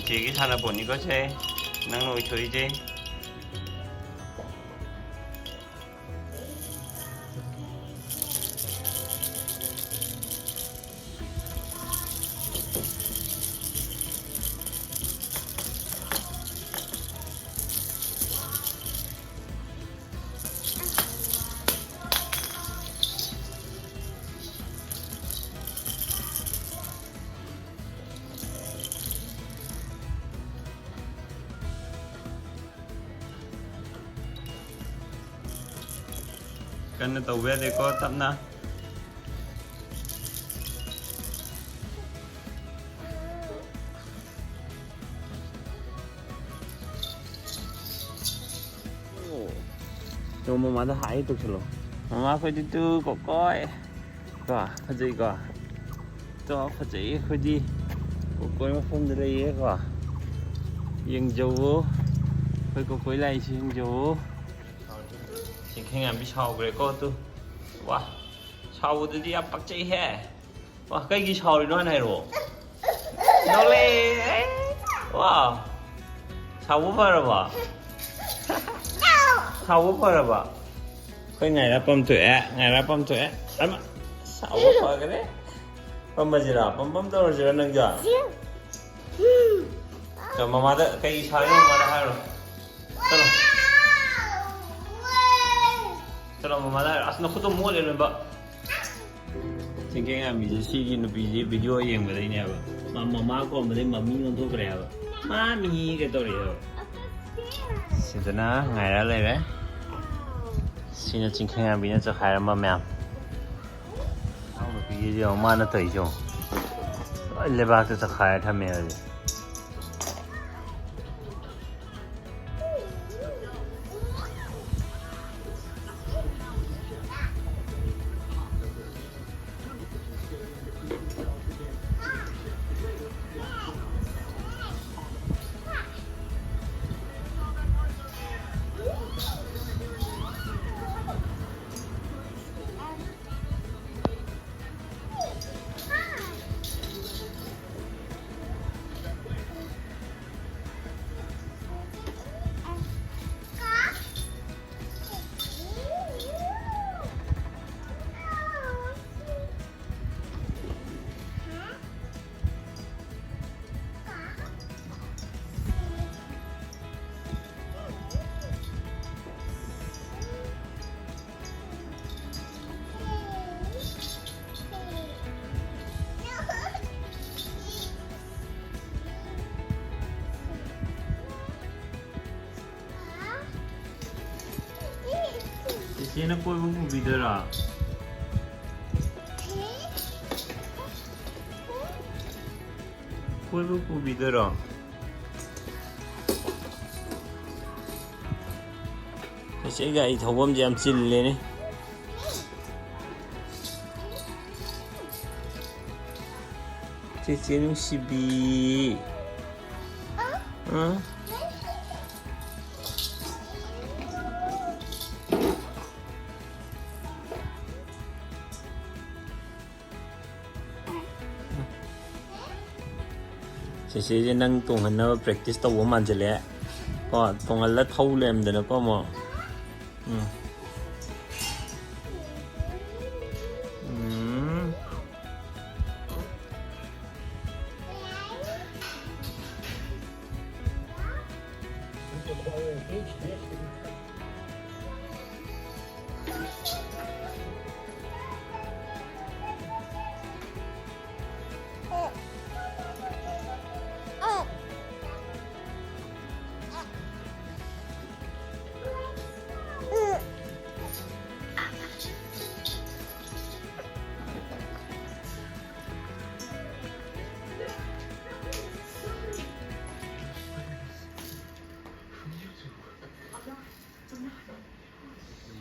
ꯆꯦꯒꯤ ꯁꯥꯟꯅꯄꯣꯠꯅꯤꯀꯣ ꯁꯦ ꯅꯪꯅ ꯑꯣꯏꯊꯣꯛꯏꯁꯦ ꯀꯟꯅ ꯇꯧꯕ ꯌꯥꯗꯦꯀꯣ ꯇꯞꯅ ꯅꯣꯡ ꯃꯃꯥꯗ ꯍꯥꯏ ꯇꯧꯁꯜꯂꯣ ꯃꯃꯥ ꯑꯩꯈꯣꯏꯗꯤ ꯇꯨ ꯀꯣꯀꯣꯏ ꯀꯣ ꯐꯖꯩꯀꯣ ꯇꯣ ꯐꯖꯩ ꯑꯩꯈꯣꯏꯗꯤ ꯀꯣꯀꯣꯏ ꯃꯐꯝꯗ ꯂꯩꯌꯦꯀꯣ ꯌꯦꯡꯖꯧꯋꯣ ꯑꯩꯈꯣꯏ ꯀꯣꯀꯣꯏ ꯂꯥꯛꯏꯁꯤ ꯌꯦꯡꯖꯧꯋꯣ ꯆꯤꯡꯈꯩ ꯉꯥꯟꯕꯤ ꯁꯥꯎꯈ꯭ꯔꯦꯀꯣ ꯇꯨ ꯋꯥ ꯁꯥꯎꯕꯗꯨꯗꯤ ꯌꯥꯝ ꯄꯛꯆꯩꯍꯦ ꯋꯥ ꯀꯩꯒꯤ ꯁꯥꯎꯔꯤꯅꯣ ꯍꯥꯟꯅ ꯍꯥꯏꯔꯛꯑꯣ ꯅꯣꯛꯂꯛꯑꯦ ꯋꯥ ꯁꯥꯎꯕ ꯐꯔꯕ ꯁꯥꯎꯕ ꯐꯔꯕ ꯑꯩꯈꯣꯏ ꯉꯥꯏꯔꯥꯄꯝ ꯊꯣꯛꯑꯦ ꯑꯃ ꯁꯥꯎꯕ ꯐꯈ꯭ꯔꯦ ꯄꯝꯕꯁꯤꯔꯥ ꯄꯝ ꯇꯧꯔꯁꯤꯔꯥ ꯅꯪꯖꯣ ꯃꯃꯥꯗ ꯀꯩ ꯁꯥꯎꯔꯤꯅꯣ ꯃꯃꯥꯗ ꯍꯥꯏꯔꯣ ꯆꯠꯂꯣ ꯆꯠꯂꯣ ꯃꯃꯥꯗ ꯍꯥꯏꯔꯣ ꯑꯁ ꯅꯈꯨꯠꯇꯣ ꯃꯣꯠꯂꯦ ꯂꯣꯏꯅꯕ ꯆꯤꯡꯈꯩ ꯉꯥꯟꯕꯤꯁꯦ ꯁꯤꯒꯤ ꯅꯨꯄꯤꯁꯤ ꯚꯤꯗꯤꯑꯣ ꯌꯦꯡꯕꯗꯩꯅꯦꯕ ꯃꯃꯥ ꯀꯣꯟꯕꯗꯩ ꯃꯃꯤ ꯑꯣꯟꯊꯣꯛꯈ꯭ꯔꯦ ꯍꯥꯏꯕ ꯃꯥꯃꯤ ꯀꯩꯗꯧꯔꯛꯑꯦꯕ ꯁꯤꯗꯅ ꯉꯥꯏꯔ ꯂꯩꯔꯦ ꯁꯤꯅ ꯆꯤꯡꯈꯩ ꯉꯥꯟꯕꯤꯅ ꯆꯈꯥꯏꯔꯝꯕ ꯃꯌꯥꯝ ꯏꯅꯥꯎ ꯅꯨꯄꯤꯒꯤꯁꯦ ꯌꯦꯡꯉꯣ ꯃꯥꯅ ꯇꯧꯔꯤꯁꯦ ꯌꯦꯡꯉꯣ ꯂꯣꯏ ꯂꯩꯕꯥꯛꯇ ꯆꯈꯥꯏꯔ ꯊꯝꯃꯦ ꯍꯧꯖꯤꯛ ꯆꯦꯆꯦꯅ ꯀꯣꯏꯕ ꯄꯨꯕꯤꯗꯣꯏꯔꯣ ꯀꯣꯏꯕ ꯄꯨꯕꯤꯗꯣꯏꯔꯣ ꯆꯦꯆꯦ ꯒꯥꯔꯤ ꯊꯧꯐꯝꯁꯦ ꯌꯥꯝ ꯆꯤꯜꯂꯦꯅꯦ ꯆꯦꯆꯦ ꯅꯨꯡꯁꯤꯕꯤ ꯆꯦꯆꯦꯁꯦ ꯅꯪ ꯇꯣꯡꯍꯟꯅꯕ ꯄ꯭ꯔꯦꯛꯇꯤꯁ ꯇꯧꯕ ꯃꯥꯟꯁꯤꯜꯂꯦ ꯀꯣ ꯇꯣꯡꯍꯜꯂ ꯊꯧ ꯂꯩꯔꯝꯗꯅꯀꯣ ꯑꯃꯨꯛ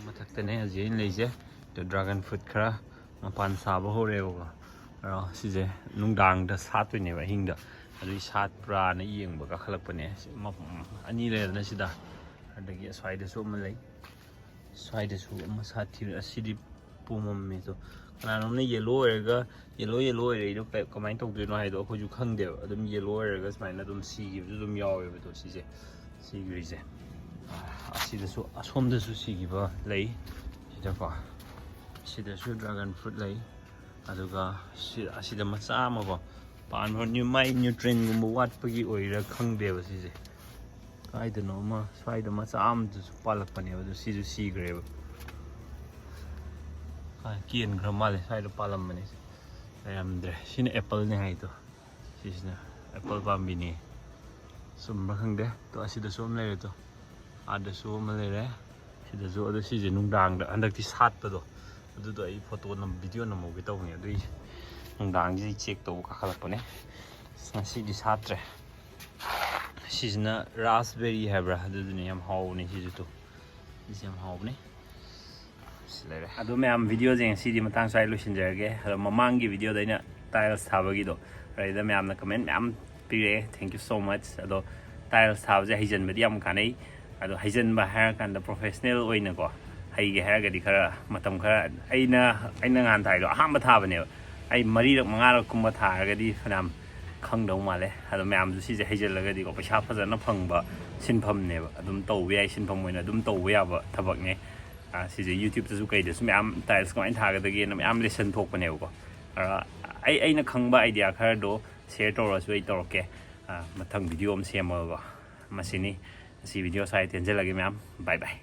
ꯃꯊꯛꯇꯅꯦ ꯍꯧꯖꯤꯛ ꯑꯩꯅ ꯂꯩꯁꯦ ꯗ꯭ꯔꯥꯒꯟ ꯐ꯭ꯔꯨꯠ ꯈꯔ ꯃꯄꯥꯟ ꯁꯥꯕ ꯍꯧꯔꯦꯕꯀꯣ ꯑꯗꯣ ꯁꯤꯁꯦ ꯅꯨꯡꯗꯥꯡꯗ ꯁꯥꯠꯇꯣꯏꯅꯦꯕ ꯑꯍꯤꯡꯗ ꯑꯗꯨꯒꯤ ꯁꯥꯠꯄ꯭ꯔꯥꯅ ꯌꯦꯡꯕ ꯀꯥꯈꯠꯂꯛꯄꯅꯦ ꯑꯅꯤ ꯂꯩꯔꯗꯅ ꯁꯤꯗ ꯑꯗꯒꯤ ꯑꯁ꯭ꯋꯥꯏꯗꯁꯨ ꯑꯃ ꯂꯩ ꯁ꯭ꯋꯥꯏꯗꯁꯨ ꯑꯃ ꯁꯥꯠꯈꯤꯕ ꯑꯁꯤꯗꯤ ꯄꯣꯝꯃꯝꯃꯦ ꯑꯗꯣ ꯀꯅꯥꯅꯣꯝꯅ ꯌꯦꯜꯂꯣ ꯑꯣꯏꯔꯒ ꯌꯦꯜꯂꯣ ꯑꯣꯏꯔꯛꯏꯗꯣ ꯀꯃꯥꯏꯅ ꯇꯧꯗꯣꯏꯅꯣ ꯍꯥꯏꯗꯣ ꯑꯩꯈꯣꯏꯁꯨ ꯈꯪꯗꯦꯕ ꯑꯗꯨꯝ ꯌꯦꯜꯂꯣ ꯑꯣꯏꯔꯒ ꯁꯨꯃꯥꯏꯅ ꯑꯗꯨꯝ ꯁꯤꯈꯤꯕꯁꯨ ꯑꯗꯨꯝ ꯌꯥꯎꯋꯦꯕ ꯁꯤꯁꯦ ꯁꯤꯈ꯭ꯔꯤꯁꯦ ꯑꯁꯤꯗꯁꯨ ꯑꯁꯣꯝꯗꯁꯨ ꯁꯤꯈꯤꯕ ꯂꯩ ꯁꯤꯗꯀꯣ ꯁꯤꯗꯁꯨ ꯗ꯭ꯔꯥꯒꯟ ꯐ꯭ꯔꯨꯠ ꯂꯩ ꯑꯗꯨꯒ ꯑꯁꯤꯗ ꯃꯆꯥ ꯑꯃꯀꯣ ꯄꯥꯟꯕ ꯃꯥꯏ ꯅ꯭ꯌꯨꯇ꯭ꯔꯦꯟꯒꯨꯝꯕ ꯋꯥꯠꯄꯒꯤ ꯑꯣꯏꯔ ꯈꯪꯗꯦꯕ ꯁꯤꯁꯦ ꯀꯥꯏꯗꯅꯣ ꯑꯃ ꯁ꯭ꯋꯥꯏꯗ ꯃꯆꯥ ꯑꯃꯗꯁꯨ ꯄꯥꯜꯂꯛꯄꯅꯦꯕ ꯑꯗꯨ ꯁꯤꯁꯨ ꯁꯤꯈ꯭ꯔꯦꯕ ꯀꯦꯟꯈ꯭ꯔ ꯃꯥꯜꯂꯦ ꯁ꯭ꯋꯥꯏꯗ ꯄꯥꯜꯂꯝꯕꯅꯦ ꯂꯩꯔꯝꯗ꯭ꯔꯦ ꯁꯤꯅ ꯑꯦꯄꯜꯅꯦ ꯍꯥꯏꯗꯣ ꯁꯤꯁꯤꯅ ꯑꯦꯄꯜ ꯄꯥꯝꯕꯤꯅꯤ ꯆꯨꯝꯕ꯭ꯔꯥ ꯈꯪꯗꯦ ꯇꯣ ꯑꯁꯤꯗꯁꯨ ꯑꯃ ꯂꯩꯔꯦ ꯇꯣ ꯑꯥꯗꯁꯨ ꯑꯃ ꯂꯩꯔꯦ ꯁꯤꯗꯁꯨ ꯑꯗꯣ ꯁꯤꯁꯦ ꯅꯨꯡꯗꯥꯡꯗ ꯍꯟꯗꯛꯇꯤ ꯁꯥꯠꯄꯗꯣ ꯑꯗꯨꯗꯣ ꯑꯩ ꯐꯣꯇꯣ ꯚꯤꯗꯤꯑꯣ ꯅꯝꯍꯧꯒꯦ ꯇꯧꯕꯅꯦ ꯑꯗꯨꯏ ꯅꯨꯡꯗꯥꯡꯁꯤꯗ ꯆꯦꯛ ꯇꯧꯕ ꯀꯥꯈꯠꯂꯛꯄꯅꯦ ꯉꯁꯤꯗꯤ ꯁꯥꯠꯇ꯭ꯔꯦ ꯁꯤꯁꯤꯅ ꯔꯥꯁꯕꯦꯔꯤ ꯍꯥꯏꯕ꯭ꯔꯥ ꯑꯗꯨꯗꯨꯅꯦ ꯌꯥꯝ ꯍꯥꯎꯕꯅꯦ ꯁꯤꯁꯨ ꯇꯣ ꯁꯤꯁꯦ ꯌꯥꯝ ꯍꯥꯎꯕꯅꯦ ꯁꯤ ꯂꯩꯔꯦ ꯑꯗꯣ ꯃꯌꯥꯝ ꯚꯤꯗꯤꯑꯣꯁꯦ ꯉꯁꯤꯗꯤ ꯃꯇꯥꯡ ꯁ꯭ꯋꯥꯏ ꯂꯣꯏꯁꯤꯟꯖꯔꯒꯦ ꯑꯗꯣ ꯃꯃꯥꯡꯒꯤ ꯚꯤꯗꯤꯑꯣꯗ ꯑꯩꯅ ꯇꯥꯏꯜꯁ ꯊꯥꯕꯒꯤꯗꯣ ꯑꯗꯨꯗ ꯃꯌꯥꯝꯅ ꯀꯃꯦꯟ ꯃꯌꯥꯝ ꯄꯤꯔꯛꯑꯦ ꯊꯦꯡꯛ ꯌꯨ ꯁꯣ ꯃꯆ ꯑꯗꯣ ꯇꯥꯏꯜꯁ ꯊꯥꯕꯁꯦ ꯍꯩꯖꯤꯟꯕꯗꯤ ꯌꯥꯝ ꯀꯥꯟꯅꯩ ꯑꯗꯣ ꯍꯩꯖꯤꯟꯕ ꯍꯥꯏꯔꯀꯥꯟꯗ ꯄ꯭ꯔꯣꯐꯦꯁꯅꯦꯜ ꯑꯣꯏꯅꯀꯣ ꯍꯩꯒꯦ ꯍꯥꯏꯔꯒꯗꯤ ꯈꯔ ꯃꯇꯝ ꯈꯔ ꯑꯩꯅ ꯉꯍꯥꯟ ꯊꯥꯏꯗꯣ ꯑꯍꯥꯟꯕ ꯊꯥꯕꯅꯦꯕ ꯑꯩ 4ꯔꯛ 5ꯔꯛ ꯀꯨꯝꯕ ꯊꯥꯔꯒꯗꯤ ꯐꯅꯌꯥꯝ ꯈꯪꯗꯧ ꯃꯥꯜꯂꯦ ꯑꯗꯣ ꯃꯌꯥꯝꯁꯨ ꯁꯤꯁꯦ ꯍꯩꯖꯤꯜꯂꯒꯗꯤꯀꯣ ꯄꯩꯁా ꯐꯖꯅ ꯐꯪꯕ ꯁꯤꯟꯐꯝꯅꯦꯕ ꯑꯗꯨꯝ ꯇꯧꯕ ꯌꯥꯏ ꯁꯤꯟꯐꯝ ꯑꯣꯏꯅ ꯑꯗꯨꯝ ꯇꯧꯕ ꯌꯥꯕ ꯊꯕꯛꯅꯦ ꯁꯤꯁꯦ ꯌꯨꯇ꯭ꯌꯨꯕꯇꯁꯨ ꯀꯩꯗꯁꯨ ꯃꯌꯥꯝ ꯇꯥꯏꯜꯁ ꯀꯃꯥꯏꯅ ꯊꯥꯒꯗꯒꯦꯅ ꯃꯌꯥम ꯂꯦꯁꯟ ꯊꯣꯛꯄꯅꯦꯕꯀꯣ ꯑꯩꯅ ꯈꯪꯕ ꯑꯥꯏꯗꯤꯌꯥ ꯈꯔꯗꯣ ꯁꯤꯌꯔ ꯇꯧꯔꯁꯨ ꯑꯩ ꯇꯧꯔꯛꯀꯦ ꯃꯊꯪ ꯚꯤꯗꯤꯑꯣ ꯑꯃ ꯁꯦꯝꯃꯒꯀꯣ ꯃꯁꯤꯅꯤ ꯉꯁꯤ ꯚꯤꯗꯤꯑꯣ ꯁ꯭ꯋꯥꯏ ꯇꯦꯟꯖꯜꯂꯒꯦ ꯃꯌꯥꯝ ꯕꯥꯏ ꯕꯥꯏ